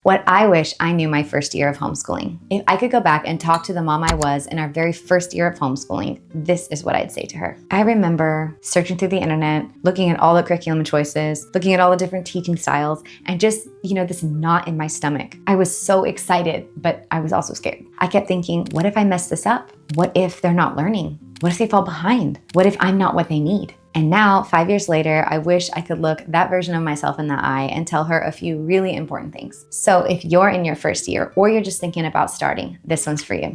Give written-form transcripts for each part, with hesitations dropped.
What I wish I knew my first year of homeschooling. If I could go back and talk to the mom I was in our very first year of homeschooling, this is what I'd say to her. I remember searching through the internet, looking at all the curriculum choices, looking at all the different teaching styles, and just, this knot in my stomach. I was so excited, but I was also scared. I kept thinking, what if I mess this up? What if they're not learning? What if they fall behind? What if I'm not what they need? And now, 5 years later, I wish I could look that version of myself in the eye and tell her a few really important things. So if you're in your first year or you're just thinking about starting, this one's for you.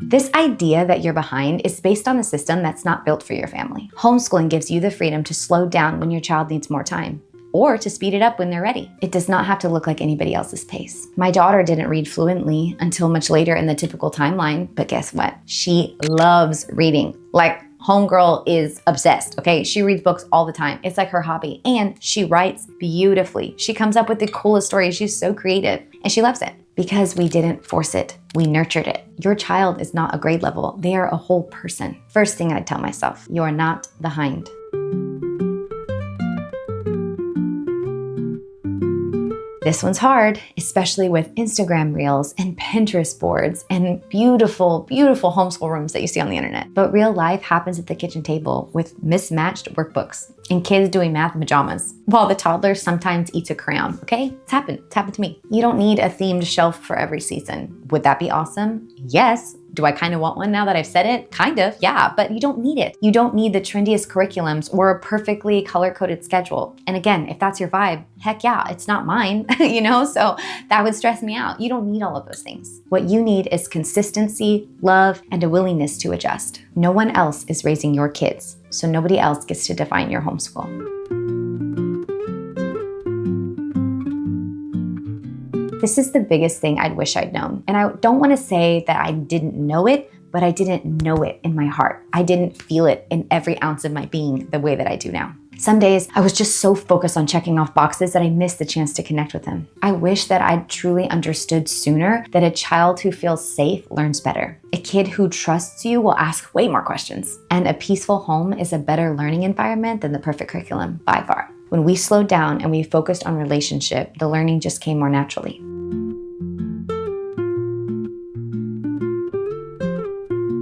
This idea that you're behind is based on a system that's not built for your family. Homeschooling gives you the freedom to slow down when your child needs more time, or to speed it up when they're ready. It does not have to look like anybody else's pace. My daughter didn't read fluently until much later in the typical timeline, but guess what? She loves reading. Like, homegirl is obsessed, okay? She reads books all the time. It's like her hobby. And she writes beautifully. She comes up with the coolest stories. She's so creative, and she loves it because we didn't force it. We nurtured it. Your child is not a grade level. They are a whole person. First thing I'd tell myself, you are not behind. This one's hard, especially with Instagram reels and Pinterest boards and beautiful, beautiful homeschool rooms that you see on the internet. But real life happens at the kitchen table with mismatched workbooks and kids doing math in pajamas, while the toddler sometimes eats a crayon, okay? It's happened to me. You don't need a themed shelf for every season. Would that be awesome? Yes. Do I kind of want one now that I've said it? Kind of, yeah, but you don't need it. You don't need the trendiest curriculums or a perfectly color-coded schedule. And again, if that's your vibe, heck yeah, it's not mine, so that would stress me out. You don't need all of those things. What you need is consistency, love, and a willingness to adjust. No one else is raising your kids, so nobody else gets to define your homeschool. This is the biggest thing I'd wish I'd known. And I don't want to say that I didn't know it, but I didn't know it in my heart. I didn't feel it in every ounce of my being the way that I do now. Some days I was just so focused on checking off boxes that I missed the chance to connect with them. I wish that I'd truly understood sooner that a child who feels safe learns better. A kid who trusts you will ask way more questions. And a peaceful home is a better learning environment than the perfect curriculum by far. When we slowed down and we focused on relationship, the learning just came more naturally.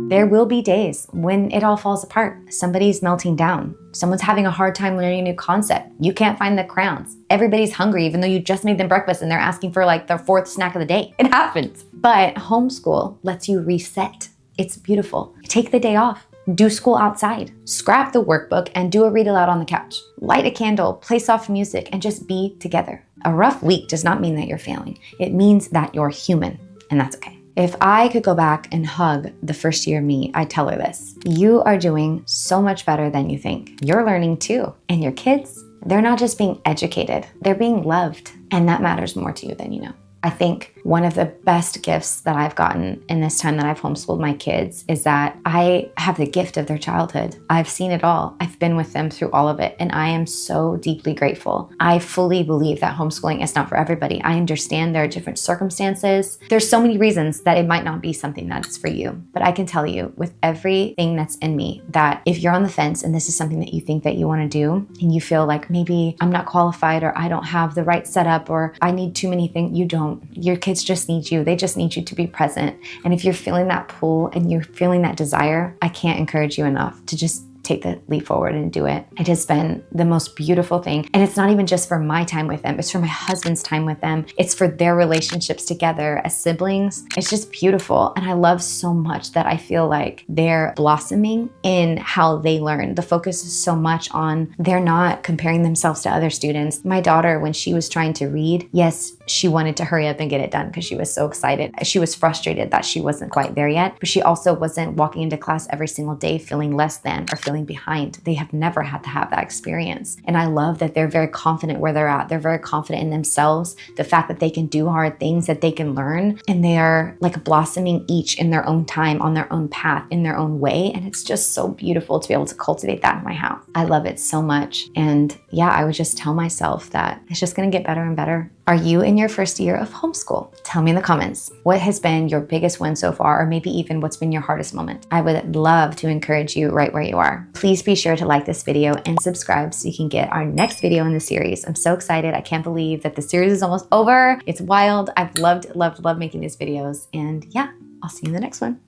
There will be days when it all falls apart. Somebody's melting down. Someone's having a hard time learning a new concept. You can't find the crayons. Everybody's hungry even though you just made them breakfast and they're asking for their fourth snack of the day. It happens. But homeschool lets you reset. It's beautiful. Take the day off. Do school outside. Scrap the workbook and do a read aloud on the couch. Light a candle, play soft music, and just be together. A rough week does not mean that you're failing. It means that you're human, and that's okay. If I could go back and hug the first year me, I'd tell her this. You are doing so much better than you think. You're learning too. And your kids, they're not just being educated, they're being loved. And that matters more to you than you know. I think one of the best gifts that I've gotten in this time that I've homeschooled my kids is that I have the gift of their childhood. I've seen it all. I've been with them through all of it, and I am so deeply grateful. I fully believe that homeschooling is not for everybody. I understand there are different circumstances. There's so many reasons that it might not be something that's for you, but I can tell you with everything that's in me that if you're on the fence and this is something that you think that you want to do, and you feel like maybe I'm not qualified or I don't have the right setup or I need too many things, you don't. Your kids just need you. They just need you to be present. And if you're feeling that pull and you're feeling that desire, I can't encourage you enough to just take the leap forward and do it. It has been the most beautiful thing. And it's not even just for my time with them. It's for my husband's time with them. It's for their relationships together as siblings. It's just beautiful. And I love so much that I feel like they're blossoming in how they learn. The focus is so much on they're not comparing themselves to other students. My daughter, when she was trying to read, yes, she wanted to hurry up and get it done because she was so excited. She was frustrated that she wasn't quite there yet, but she also wasn't walking into class every single day feeling less than or feeling behind. They have never had to have that experience. And I love that they're very confident where they're at. They're very confident in themselves, the fact that they can do hard things, that they can learn, and they are blossoming each in their own time, on their own path, in their own way. And it's just so beautiful to be able to cultivate that in my house. I love it so much. And yeah, I would just tell myself that it's just gonna get better and better. Are you in your first year of homeschool? Tell me in the comments, what has been your biggest win so far, or maybe even what's been your hardest moment? I would love to encourage you right where you are. Please be sure to like this video and subscribe so you can get our next video in the series. I'm so excited. I can't believe that the series is almost over. It's wild. I've loved making these videos. And yeah, I'll see you in the next one.